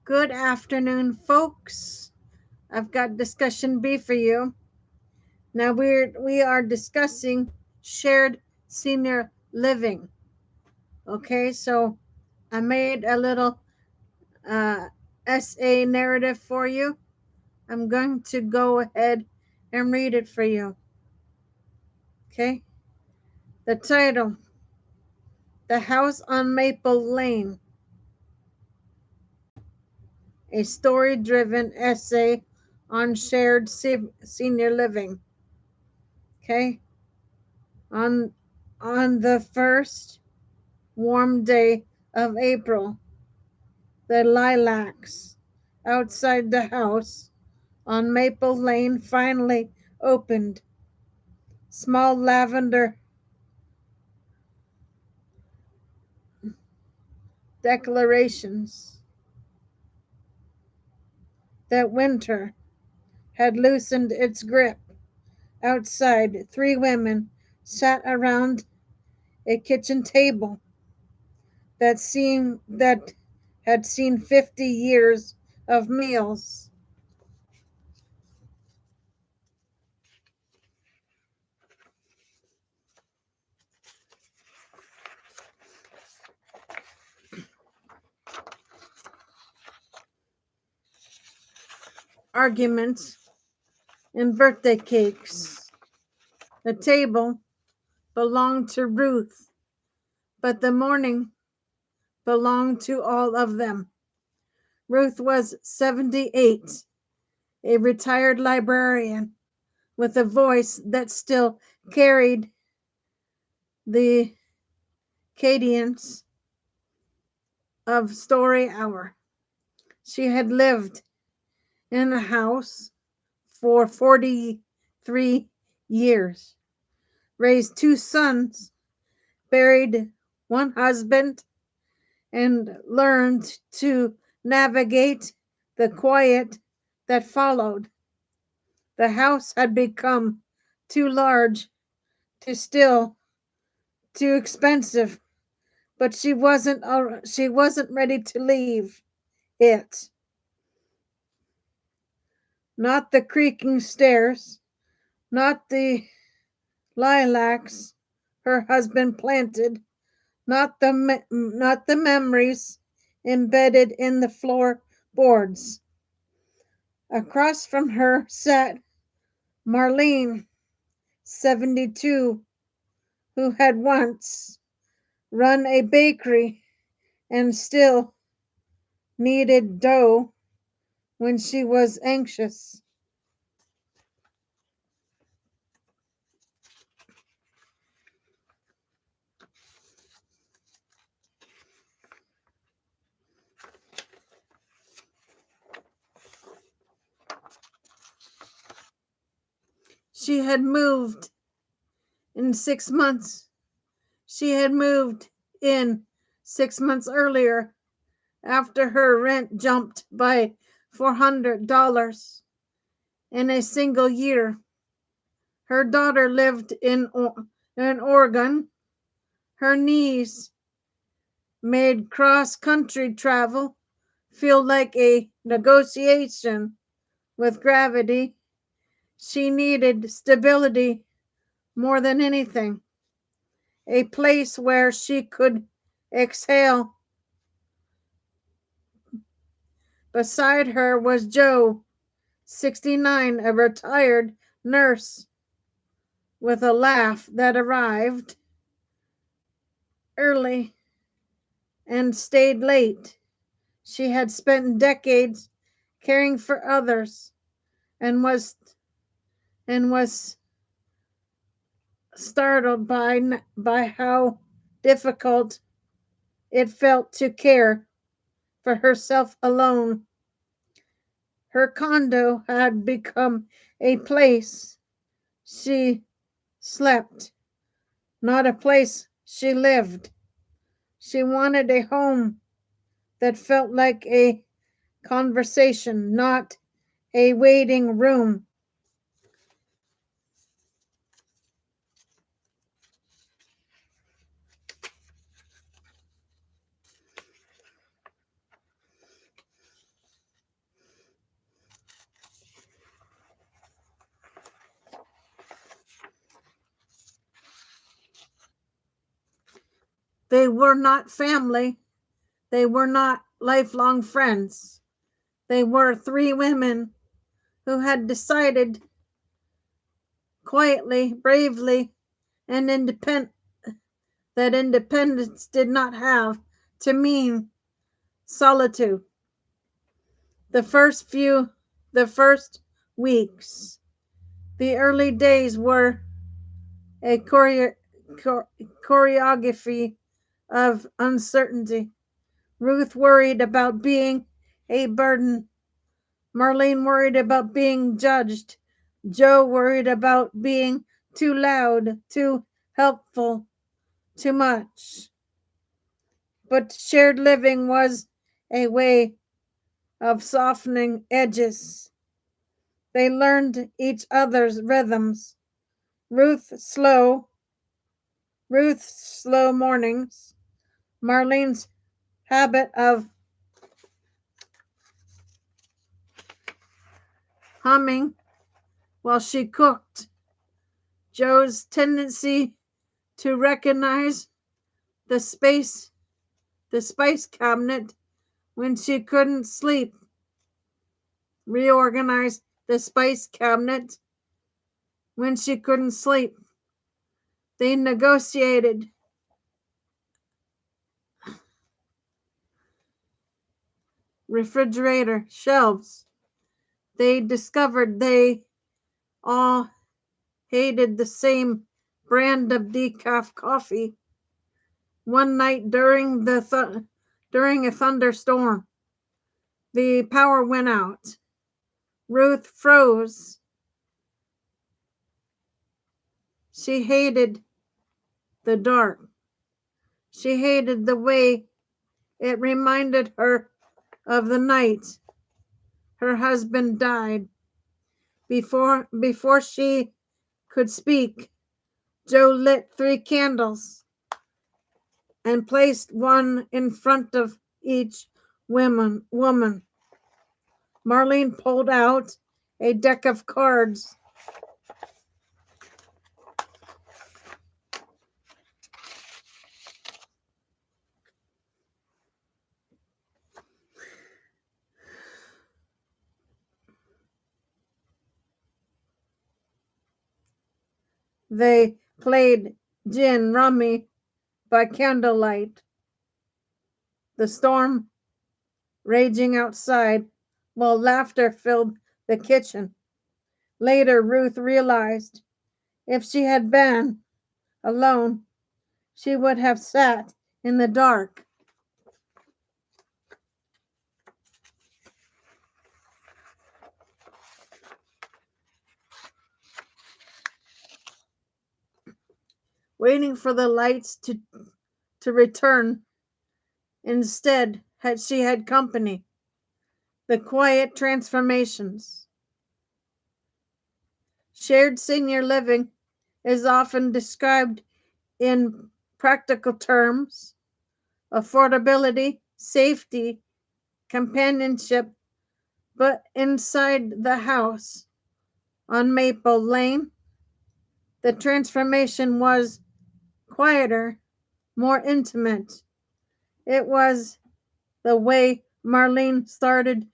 Good afternoon, folks. I've got discussion B for you. Now we are discussing shared senior living. Okay, so I made a little uh, essay narrative for you. I'm going to go ahead and read it for you. Okay, the title: The House on Maple Lane, a story-driven essay on shared senior living. Okay, on the first warm day of April, the lilacs outside the house on Maple Lane finally opened. Small lavender declarations that winter had loosened its grip. Outside, three women sat around a kitchen table that had seen 50 years of meals. Arguments and birthday cakes. The table belonged to Ruth, but the morning belonged to all of them. Ruth was 78, a retired librarian with a voice that still carried the cadence of Story Hour. She had lived in a house for 43 years, raised two sons, buried one husband, and learned to navigate the quiet that followed. The house had become too large, too still, too expensive, but she wasn't ready to leave it. Not the creaking stairs, not the lilacs her husband planted, not the memories embedded in the floorboards. Across from her sat Marlene, 72, who had once run a bakery and still needed dough when she was anxious. She had moved in 6 months. She had moved in 6 months earlier after her rent jumped by $400 in a single year. Her daughter lived in Oregon. Her niece made cross country travel feel like a negotiation with gravity. She needed stability more than anything, a place where she could exhale. Beside her was Joe, 69, a retired nurse with a laugh that arrived early and stayed late. She had spent decades caring for others and was startled by how difficult it felt to care for herself alone. Her condo had become a place she slept, not a place she lived. She wanted a home that felt like a conversation, not a waiting room. They were not family. They were not lifelong friends. They were three women who had decided quietly, bravely, and that independence did not have to mean solitude. The first weeks, the early days were a choreography of uncertainty. Ruth worried about being a burden. Marlene worried about being judged. Joe worried about being too loud, too helpful, too much. But shared living was a way of softening edges. They learned each other's rhythms. Ruth's slow mornings, Marlene's habit of humming while she cooked, Joe's tendency to recognize the spice cabinet when she couldn't sleep, reorganize the spice cabinet when she couldn't sleep. They negotiated refrigerator shelves. They discovered they all hated the same brand of decaf coffee. One night during a thunderstorm, the power went out. Ruth froze. She hated the dark. She hated the way it reminded her of the night her husband died. Before she could speak, Joe lit 3 candles and placed one in front of each woman. Marlene pulled out a deck of cards. They played gin rummy by candlelight, the storm raging outside while laughter filled the kitchen. Later, Ruth realized if she had been alone, she would have sat in the dark. Waiting for the lights to return. Instead, she had company. The quiet transformations. Shared senior living is often described in practical terms: affordability, safety, companionship, but inside the house on Maple Lane, the transformation was quieter, more intimate. It was the way Marlene started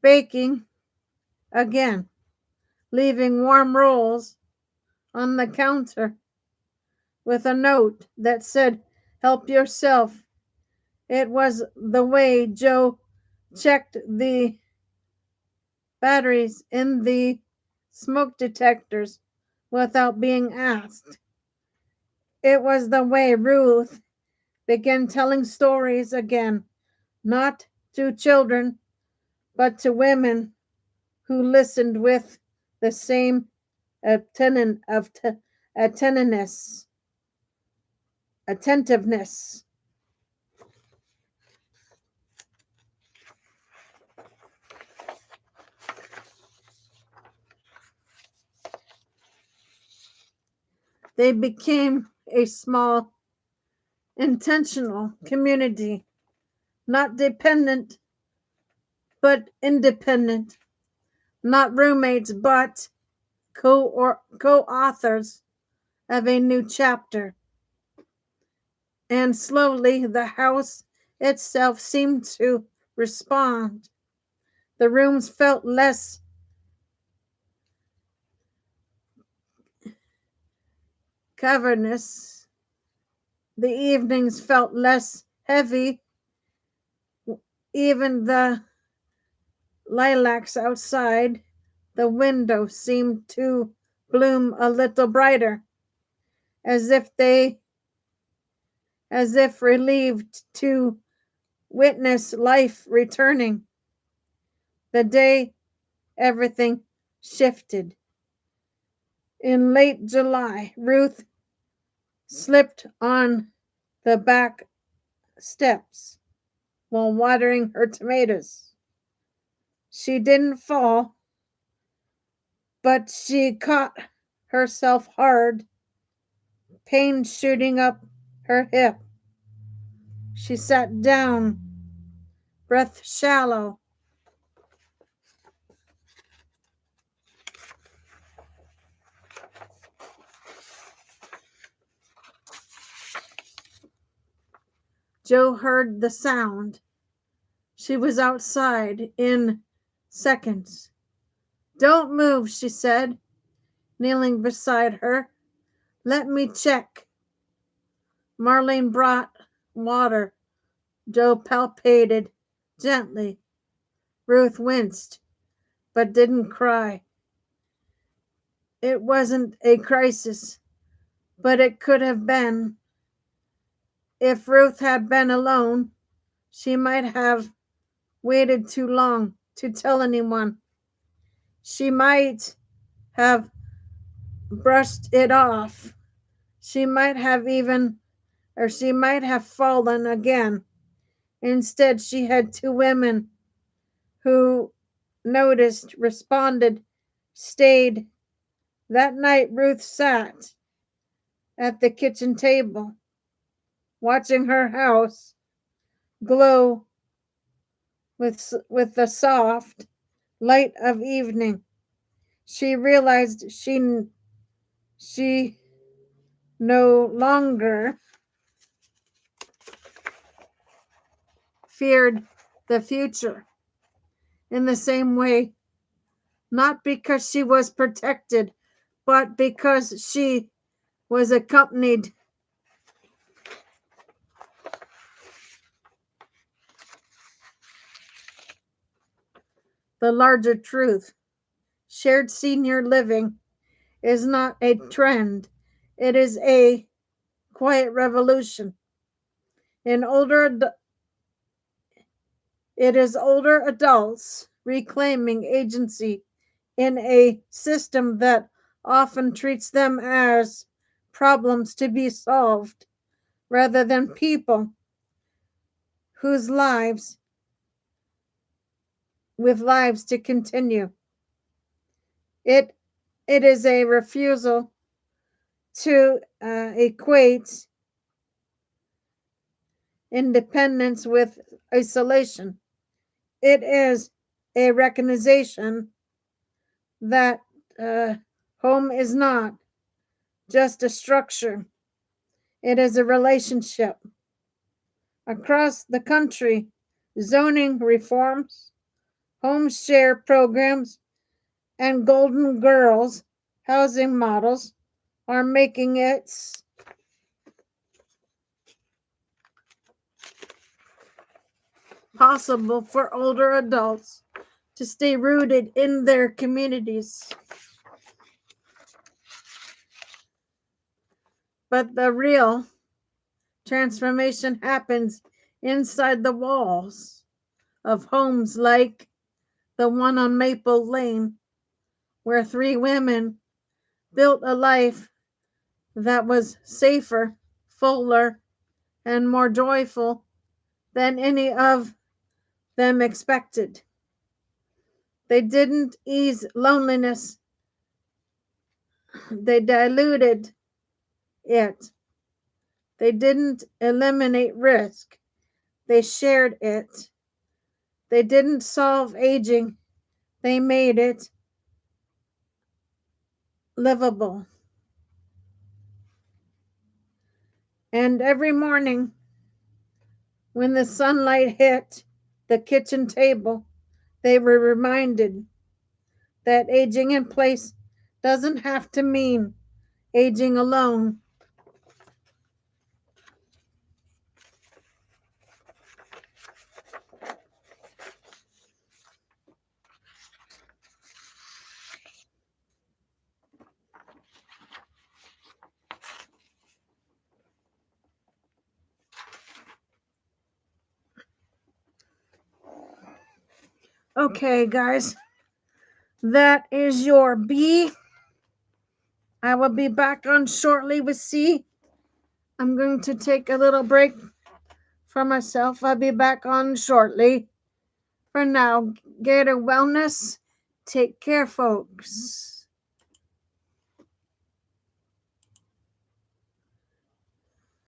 baking again, leaving warm rolls on the counter with a note that said, "Help yourself." It was the way Joe checked the batteries in the smoke detectors without being asked. It was the way Ruth began telling stories again, not to children, but to women who listened with the same attentiveness. They became a small, intentional community, not dependent, but independent, not roommates, but co-authors of a new chapter. And slowly the house itself seemed to respond. The rooms felt less cavernous. The evenings felt less heavy. Even the lilacs outside the window seemed to bloom a little brighter, as if relieved to witness life returning. The day everything shifted. In late July, Ruth slipped on the back steps while watering her tomatoes. She didn't fall, but she caught herself hard, pain shooting up her hip. She sat down, breath shallow. Joe heard the sound. She was outside in seconds. Don't move, she said, kneeling beside her. Let me check. Marlene brought water. Joe palpated gently. Ruth winced, but didn't cry. It wasn't a crisis, but it could have been. If Ruth had been alone, she might have waited too long to tell anyone. She might have brushed it off. She might have fallen again. Instead, she had two women who noticed, responded, stayed. That night, Ruth sat at the kitchen table, watching her house glow with the soft light of evening. She realized she no longer feared the future in the same way, not because she was protected, but because she was accompanied. The larger truth: shared senior living is not a trend, it is a quiet revolution. In older, it is older adults reclaiming agency in a system that often treats them as problems to be solved rather than people whose lives with lives to continue. It is a refusal to equate independence with isolation. It is a recognition that home is not just a structure, it is a relationship. Across the country, zoning reforms, home share programs, and Golden Girls housing models are making it possible for older adults to stay rooted in their communities. But the real transformation happens inside the walls of homes like the one on Maple Lane, where three women built a life that was safer, fuller, and more joyful than any of them expected. They didn't ease loneliness, they diluted it. They didn't eliminate risk, they shared it. They didn't solve aging, they made it livable. And every morning when the sunlight hit the kitchen table, they were reminded that aging in place doesn't have to mean aging alone. Okay, guys, that is your B. I will be back on shortly with C. I'm going to take a little break for myself. I'll be back on shortly. For now, Gator Wellness, take care, folks.